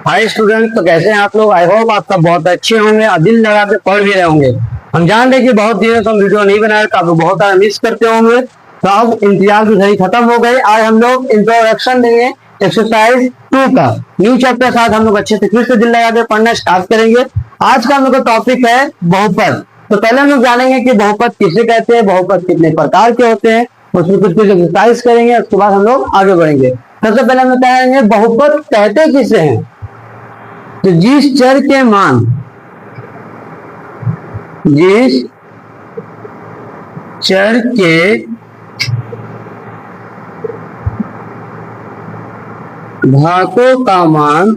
Hi student, तो कैसे हैं आप लोग। आई होप आप सब बहुत अच्छे होंगे और दिल लगा के पढ़ भी रहे होंगे। हम जान रहे कि बहुत दिनों से हम वीडियो नहीं बनाए तो आप लोग बहुत सारा मिस करते होंगे। तो अब इंतजार की घड़ी खत्म हो गई। आज हम लोग इंट्रोडक्शन देंगे एक्सरसाइज 2 का न्यू चैप्टर साथ हम लोग अच्छे से फिर से दिल लगा के पढ़ना स्टार्ट करेंगे। आज का हम लोग का टॉपिक है बहुपद। तो पहले हम लोग जानेंगे कि बहुपद किसे कहते हैं, बहुपद कितने प्रकार के होते हैं, उसमें कुछ कुछ एक्सरसाइज करेंगे। उसके बाद हम लोग आगे बढ़ेंगे। सबसे पहले हम बताएंगे बहुपद कहते किसे हैं। तो जिस चर के मान घातों का मान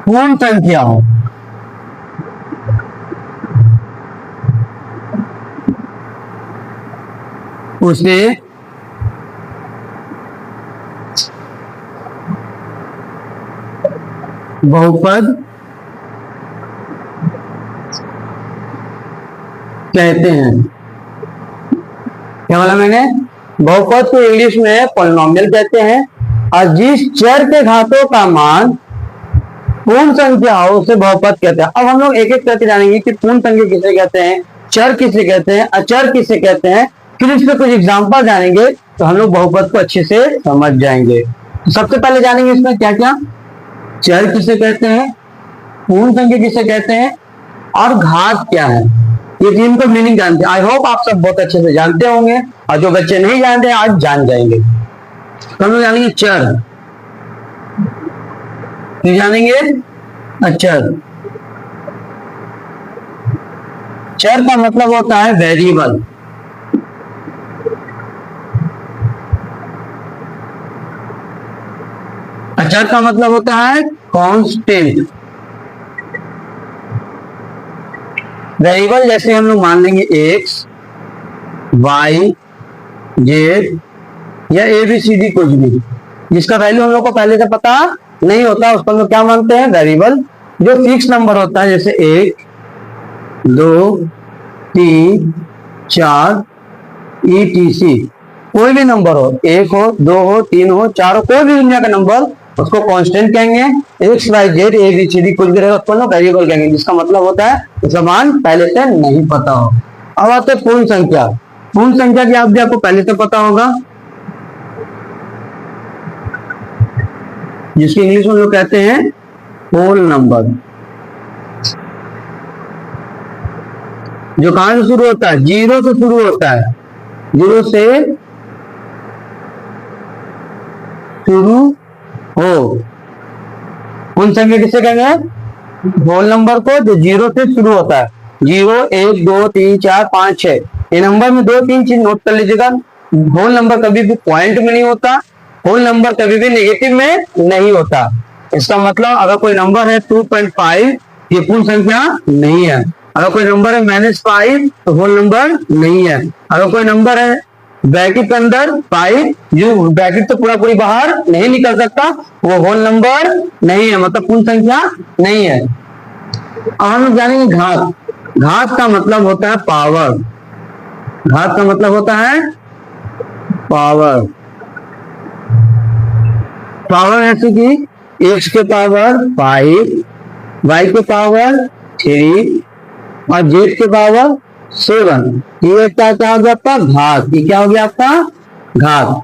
पूर्ण संख्या हो, उसे बहुपद कहते हैं। क्या बोला मैंने? बहुपद को इंग्लिश में पॉलिनोमियल कहते हैं। और जिस चर के घातों का मान पूर्ण संख्या हो उसे बहुपद कहते हैं। अब हम लोग एक एक करके जानेंगे कि पूर्ण संख्या किसे कहते हैं, चर किसे कहते हैं, अचर किसे कहते हैं। फिर इसमें कुछ एग्जाम्पल जानेंगे तो हम लोग बहुपद को अच्छे से समझ जाएंगे। तो सबसे पहले जानेंगे इसमें क्या क्या चर किसे कहते हैं, पूर्ण संख्या किसे कहते हैं और घात क्या है। ये तीन को मीनिंग जानते हैं। आई होप आप सब बहुत अच्छे से जानते होंगे और जो बच्चे नहीं जानते आज जान जाएंगे। तो हम लोग जानेंगे चर, फिर जानेंगे अचर। चर का मतलब होता है वेरिएबल। अचर का मतलब होता है कांस्टेंट। वेरिएबल जैसे हम लोग मान लेंगे एक्स, वाई, जेड या ABCD कुछ भी जिसका वैल्यू हम लोग को पहले से पता नहीं होता उसको हम लोग क्या मानते हैं, वेरिएबल। जो फिक्स नंबर होता है जैसे 1, 2, 3, 4 ETC कोई भी नंबर हो, 1 हो, 2 हो, 3 हो, 4 हो, कोई भी दुनिया का नंबर उसको कांस्टेंट कहेंगे। एक्स वाई जेड ABCD कुछ भी रहेगा उसको लोग वेरिएबल कहेंगे, जिसका मतलब होता है उसका मान पहले से नहीं पता हो। अब आते हैं पूर्ण संख्या। पूर्ण संख्या की आप भी आपको पहले से पता होगा, जिसकी इंग्लिश में लोग कहते हैं होल नंबर। जो कहां से शुरू होता है, जीरो से शुरू होता है। जीरो से शुरू हो पूर्ण संख्या किसे कहेंगे, होल नंबर को जो जीरो से शुरू होता है। 0, 1, 2, 3, 4, 5, 6 ये नंबर में 2-3 चीज नोट कर लीजिएगा। होल नंबर कभी भी पॉइंट में नहीं होता, होल नंबर कभी भी नेगेटिव में नहीं होता। इसका मतलब अगर कोई नंबर है 2.5 ये पूर्ण संख्या नहीं है। अगर कोई नंबर है -5 तो होल नंबर नहीं है। अगर कोई नंबर है ब्रैकेट के अंदर 5 जो ब्रैकेट तो पूरा पूरी बाहर नहीं निकल सकता वो होल नंबर नहीं है, मतलब पूर्ण संख्या नहीं है। अब हम लोग जानेंगे घात। घात का मतलब होता है पावर। घात का मतलब होता है पावर। पावर ऐसे कि x के पावर 5, y के पावर 3 और z के पावर 7। ये क्या क्या हो गया आपका घात। ये क्या हो गया आपका घात।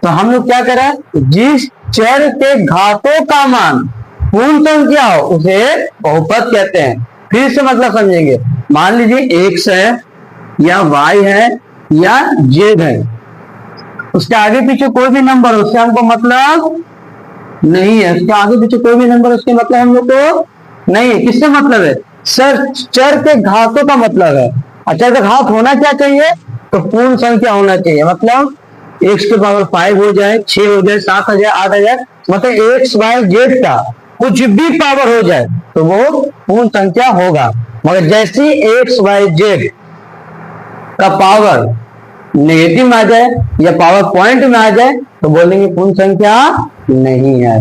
तो हम लोग क्या करें, जिस चर के घातों का मान पूर्ण संख्या हो उसे बहुपद कहते हैं। फिर से मतलब समझेंगे। मान लीजिए x है या y है या z है, उसके आगे पीछे कोई भी नंबर उससे हमको मतलब नहीं है। उसके आगे पीछे कोई भी नंबर उसके मतलब हम लोग को नहीं है। किससे मतलब है, सर चर के घातों का मतलब है। चर का घात होना क्या चाहिए, तो पूर्ण संख्या होना चाहिए। मतलब x के पावर 5 हो जाए, 6 हो जाए, 7 हो जाए, 8 हो जाए, मतलब x y z का कुछ भी पावर हो जाए तो वो पूर्ण संख्या होगा। मगर जैसी x y z का पावर नेगेटिव में आ जाए या पावर पॉइंट में आ जाए तो बोलेंगे पूर्ण संख्या नहीं है।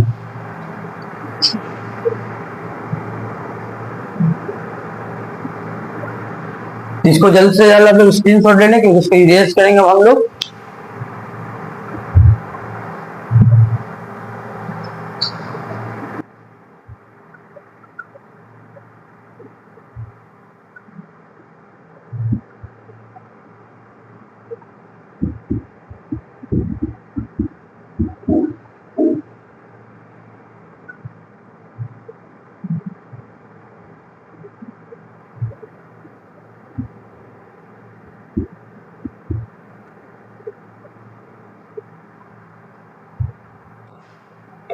इसको जल्द से जल्द आप लोग स्क्रीन शॉट ले लें क्योंकि इसको इरेज करेंगे हम लोग।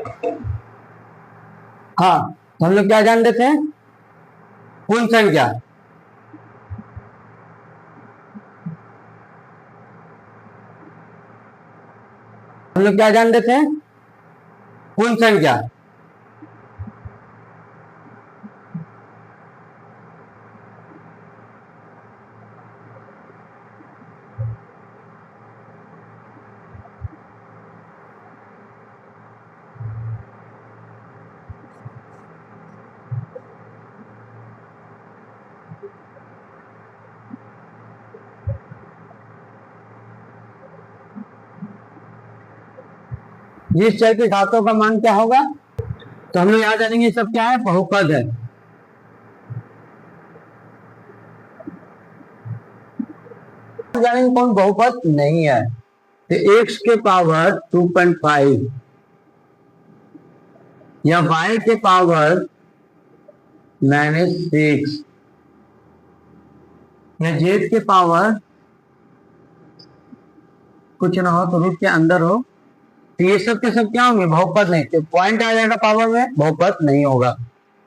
हाँ, तो हम लोग क्या जान रहे थे? पूर्ण संख्या। हम लोग क्या जान रहे थे? पूर्ण संख्या। जिस चर के घातों का मान क्या होगा? तो हम लोग याद जानेंगे सब क्या है? बहुपद है। जानेंगे कौन बहुपद नहीं है। तो x के पावर 2.5 या y के पावर -6 या z के पावर कुछ ना हो तो रूट के अंदर हो, तो ये सब के सब क्या होंगे? बहुपद नहीं। तो पॉइंट आ जाएगा पावर में, बहुपद नहीं होगा।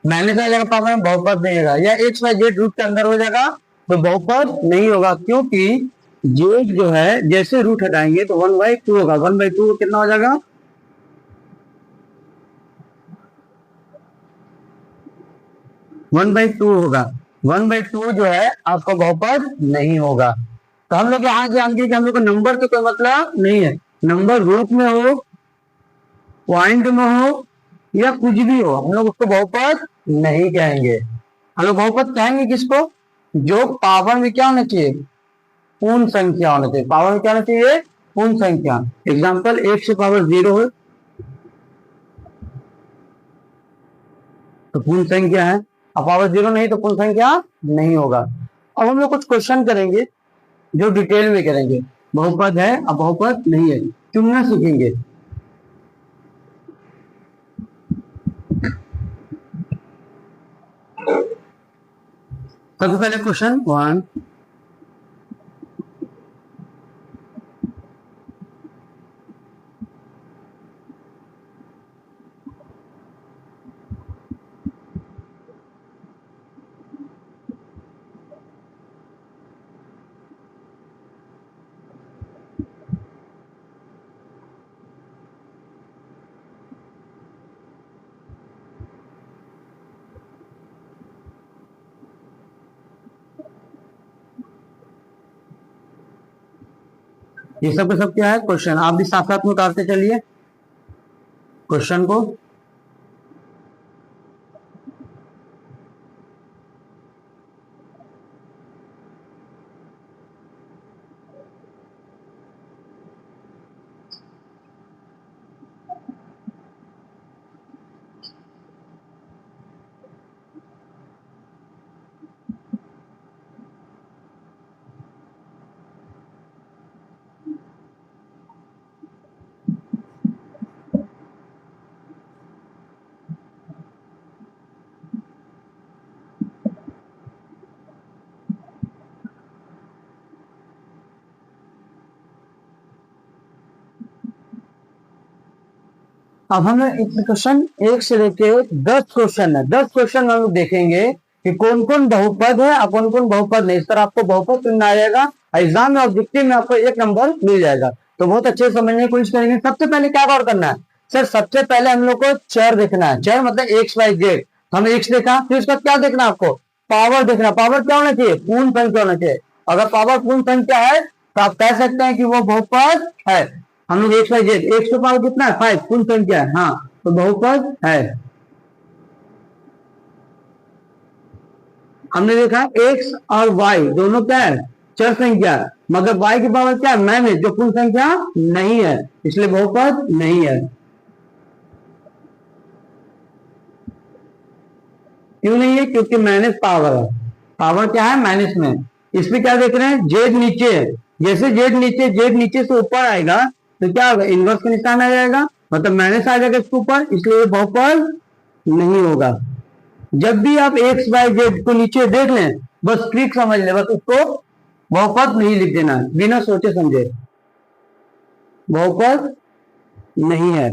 माइनस आ जाएगा पावर में, बहुपद नहीं होगा। या एक्स वाई जेड रूट के अंदर हो जाएगा तो बहुपद नहीं होगा, क्योंकि जेड जो है जैसे रूट हटाएंगे तो 1/2 होगा। 1/2 कितना हो जाएगा? 1/2 होगा। 1/2 जो है आपका बहुपद नहीं होगा। तो हम लोग यहाँ जानते हैं कि हम लोग को नंबर का कोई मतलब नहीं है। नंबर रूट में हो, पॉइंट में हो या कुछ भी हो, हम लोग उसको बहुपद नहीं कहेंगे। हम लोग बहुपद कहेंगे किसको? जो पावर में क्या होना चाहिए? पूर्ण संख्या होना चाहिए। पावर में क्या होना चाहिए? पूर्ण संख्या। एग्जाम्पल, 1 से पावर 0 है तो पूर्ण संख्या है। अब पावर 0 नहीं तो पूर्ण संख्या नहीं होगा। अब हम लोग कुछ क्वेश्चन करेंगे जो डिटेल में करेंगे। बहुपद है अब बहुपद नहीं है, चुनना सीखेंगे। सबसे पहले क्वेश्चन 1, ये सब का सब क्या है? क्वेश्चन। आप भी साथ साथ में उतारते चलिए क्वेश्चन को। अब हम क्वेश्चन 1 से लेके 10 क्वेश्चन है। 10 क्वेश्चन हम लोग देखेंगे कि कौन कौन बहुपद है और कौन कौन बहुपद नहीं। इस तरह आपको बहुपद चुनना आएगा, एग्जाम में ऑब्जेक्टिव में आपको 1 नंबर मिल जाएगा। तो बहुत अच्छे से समझने की कोशिश करेंगे। सबसे पहले क्या गौर करना है सर? सबसे पहले हम लोग को चर देखना है। चर मतलब एक्स वाई जेड। हम एक्स देखा, फिर उसका क्या देखना है आपको? पावर देखना। पावर क्या होना चाहिए? पूर्ण संख्या होना चाहिए। अगर पावर पूर्ण संख्या है तो आप कह सकते हैं कि वो बहुपद है। हम लोग एक्स वाई जेड, एक्स का पावर कितना है? 5, पूर्ण संख्या है। हाँ, तो बहुपद है। हमने देखा एक्स और वाई दोनों क्या है? चर संख्या, मगर वाई की पावर क्या है? माइनस, जो पूर्ण संख्या नहीं है, इसलिए बहुपद नहीं है। क्यों नहीं है? क्योंकि माइनस पावर है। पावर क्या है? माइनस में। इसमें क्या देख रहे हैं? जेड नीचे है। जैसे जेड नीचे से ऊपर आएगा तो क्या होगा? इनवर्स का निशान आ जाएगा, मतलब माइनस आ जाएगा इसके ऊपर, इसलिए बहुपद नहीं होगा। जब भी आप एक्स वाई जेड को नीचे देख लें, बस ट्रिक समझ लें, बस उसको बहुपद नहीं लिख देना बिना सोचे समझे। बहुपद नहीं है।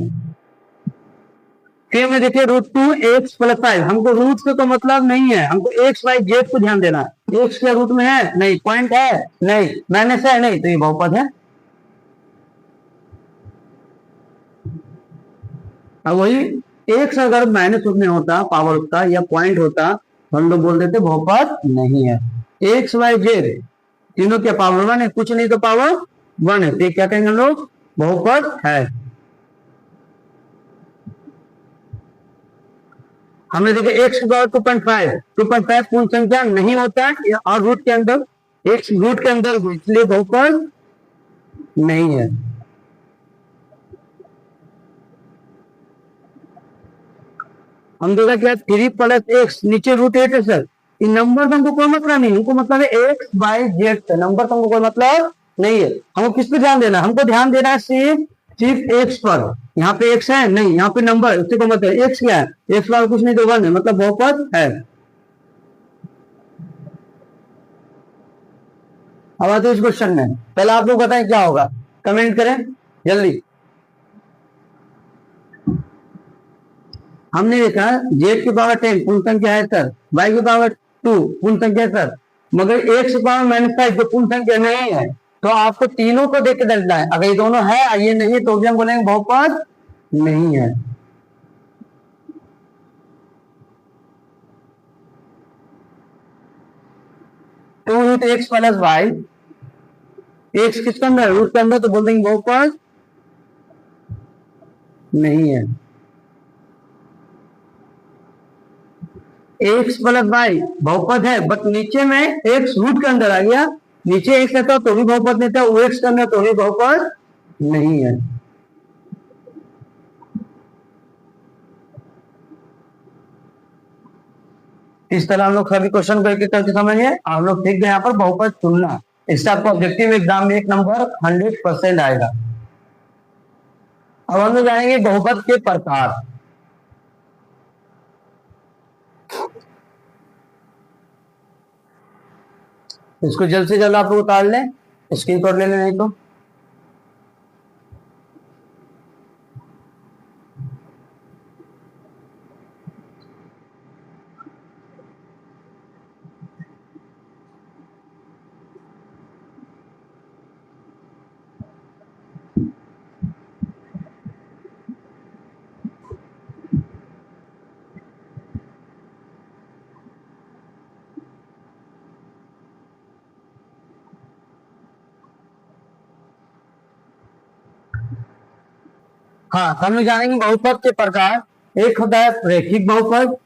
के में देखिए √2x+5, हमको रूट से तो मतलब नहीं है, हमको एक्स वाई जेड को ध्यान देना है। एक्स क्या रूट में है? नहीं। पॉइंट है? नहीं। माइनस है? नहीं। तो ये बहुपद है। अब वही एक्स अगर माइनस रूट में होता, पावर होता या पॉइंट होता, तो हम लोग बोल देते बहुपद नहीं है। एक्स वाई जेड तीनों क्या पावर वन है? कुछ नहीं तो पावर वन है, तो क्या कहेंगे हम लोग? बहुपद है। हमने देखा एक्स की पावर 2.5 पूर्ण संख्या नहीं होता है, और रूट के अंदर एक्स रूट के अंदर, इसलिए बहुपद नहीं है। हम देखा क्या 3+x नीचे √8 है सर। इन नंबर हमको कोई मतलब नहीं, हमको मतलब है एक्स बाई जेड से, नंबर हमको कोई मतलब नहीं है। हमको किस पे ध्यान देना? हमको ध्यान देना है सिर्फ एक्स पर। यहाँ पे एक्स है? नहीं। यहाँ पे नंबर, उससे को मतलब एक्स क्या है? एक्स बार कुछ नहीं तो वन है, मतलब बहुपद है। अब आते इस क्वेश्चन में, पहले आप लोग बताएं क्या होगा, कमेंट करें जल्दी। हमने देखा जेड की पावर 10 पूर्ण संख्या है सर, वाई की पावर 2 पूर्ण संख्या है सर, मगर एक्स की पावर -5 जो पूर्ण संख्या नहीं है। तो आपको तीनों को देख के डरना है, अगर ये दोनों है ये नहीं है तो भी हम बोलेंगे बहुपद नहीं है। (2√x+y), एक्स किसके अंदर? रूट के अंदर, तो बोल देंगे बहुपद नहीं है। x+y बहुपद है, बट नीचे में एक्स रूट के अंदर आ गया, नीचे एक्स रहता तो भी बहुपद नहीं था, वो एक्स के अंदर तो भी बहुपद नहीं है। इस तरह हम लोग सभी क्वेश्चन करके करके समझिए, हम लोग ठीक है यहाँ पर बहुपद चुनना, इससे आपको ऑब्जेक्टिव एग्जाम में 1 नंबर 100% आएगा। अब हम लोग जानेंगे बहुपद के प्रकार। इसको जल्द से जल्द आप लोग उतार लें, स्क्रीनशॉट ले लें नहीं तो। हाँ, हम लोग जानेंगे बहुपद के प्रकार। एक होता है रैखिक बहुपद,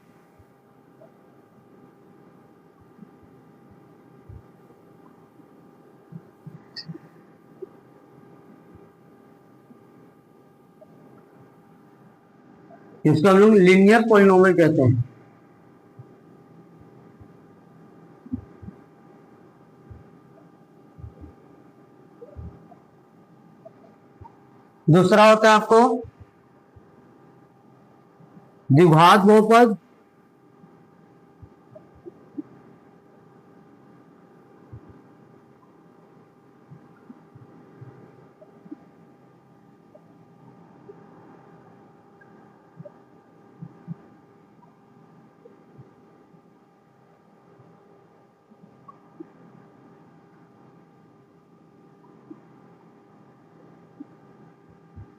इसको हम लोग लीनियर पॉलिनोमियल कहते हैं। दूसरा होता है आपको द्विघात बहुपद,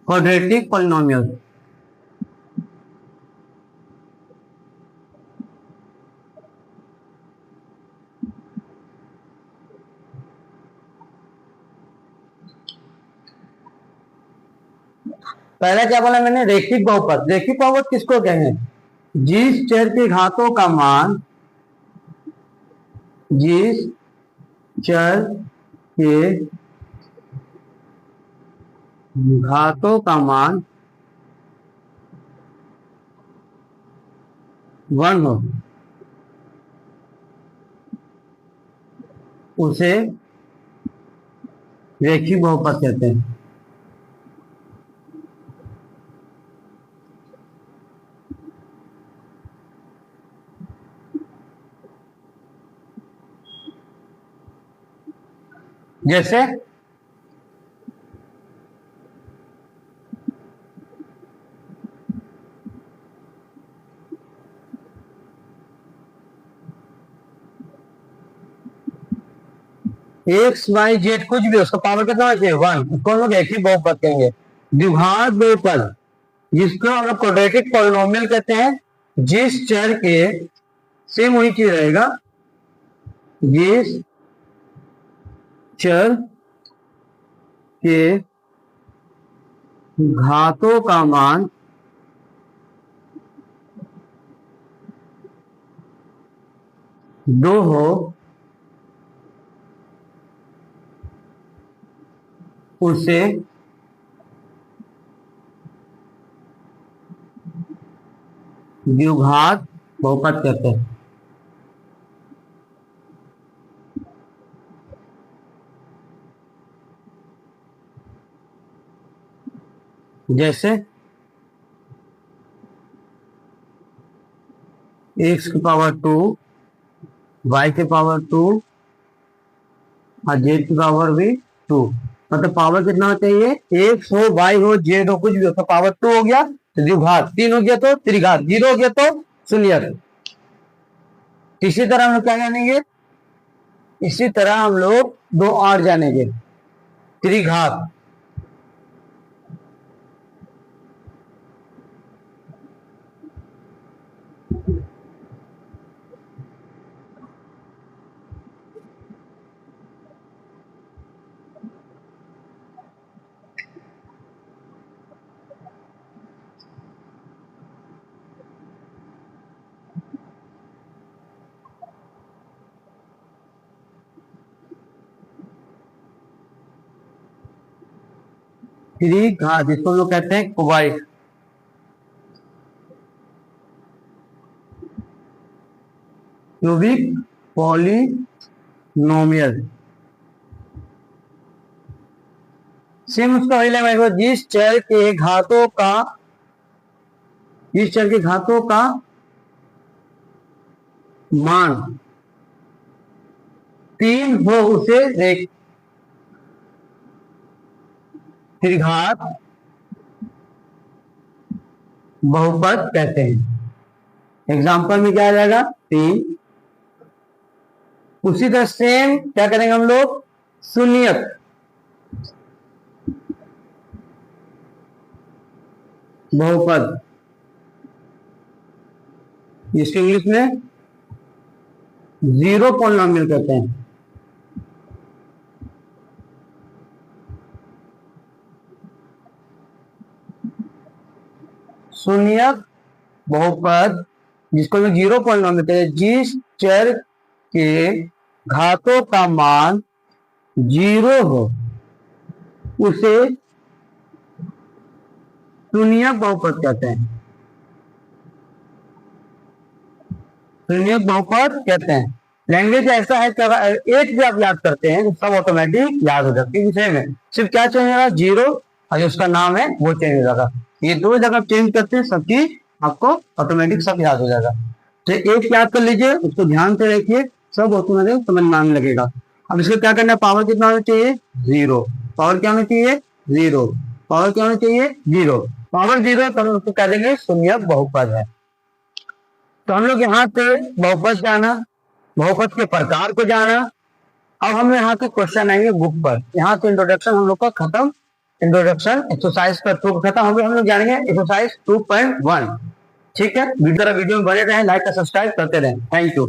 क्वाड्रेटिक पॉलिनोमियल। पहले क्या बोला मैंने? रैखिक बहुपद। रैखिक बहुपद किसको कहेंगे? जिस चर के घातों का मान, जिस चर के घातों का मान 1 हो, उसे रैखिक बहुपद कहते हैं। जैसे एक्स वाई जेड कुछ भी उसका पावर कितना होना चाहिए 1, उसको हम लोग एक ही बहुपद कहेंगे। द्विघात बहुपद जिसको हम लोग क्वाड्रेटिक पॉलिनोमियल कहते हैं, जिस चर के सेम वही चीज रहेगा, जिस चर के घातों का मान 2 हो उसे द्विघात बहुपद कहते हैं। जैसे x की पावर 2, y की पावर 2 और z की पावर भी 2। मतलब पावर कितना होना चाहिए, x हो, y हो, z हो, कुछ भी हो, तो पावर 2 हो गया तो द्विघात, 3 हो गया तो त्रिघात, 0 हो गया तो शून्य। इसी तरह हम लोग क्या जानेंगे, इसी तरह हम लोग 2 और जानेंगे, त्रिघात। त्रिघात जिसको हम लोग कहते हैं क्यूबाइड। क्यूबिक पॉलिनोमियल सेम उसका वही लगेगा, जिस चर के घातों का मान 3 हो उसे त्रिघात बहुपद कहते हैं। एग्जाम्पल में क्या आ जाएगा, 3। उसी तरह सेम क्या करेंगे हम लोग, शून्यक। बहुपद जिसको इंग्लिश में जीरो पॉलिनोमियल कहते हैं। शून्यक बहुपद जिसको हम जीरो पॉलिनोमियल कहते हैं, जिस चर के घातों का मान 0 हो उसे शून्यक बहुपद कहते हैं। शून्यक बहुपद कहते हैं। लैंग्वेज ऐसा है कि अगर एक भी आप याद करते हैं तो सब ऑटोमेटिक याद हो जाता है। विषय में सिर्फ क्या चेंज होगा, 0 और जो उसका नाम है वो चेंज हो जाएगा। ये 2 जगह चेंज करते हैं, सब चीज आपको ऑटोमेटिक सब याद हो जाएगा। तो एक याद कर लीजिए, उसको ध्यान से रखिए, सब ऑटोमेटिक समझ में आने लगेगा। अब इसको क्या करना है, पावर कितना होना चाहिए, 0। पावर क्या होना चाहिए, 0। पावर क्या होना चाहिए, 0। पावर 0 तो हम उसको कह देंगे शून्यक बहुपद है। तो हम लोग यहाँ पे बहुपद जाना, बहुपद के प्रकार को जाना। अब हम यहाँ के क्वेश्चन आएंगे बुक पर। यहाँ से इंट्रोडक्शन हम लोग का खत्म, इंट्रोडक्शन एक्सरसाइज का 2 खत्म। हम लोग जानेंगे एक्सरसाइज 2.1। ठीक है, वीडियो में बने रहें, लाइक और सब्सक्राइब करते रहें। Thank you.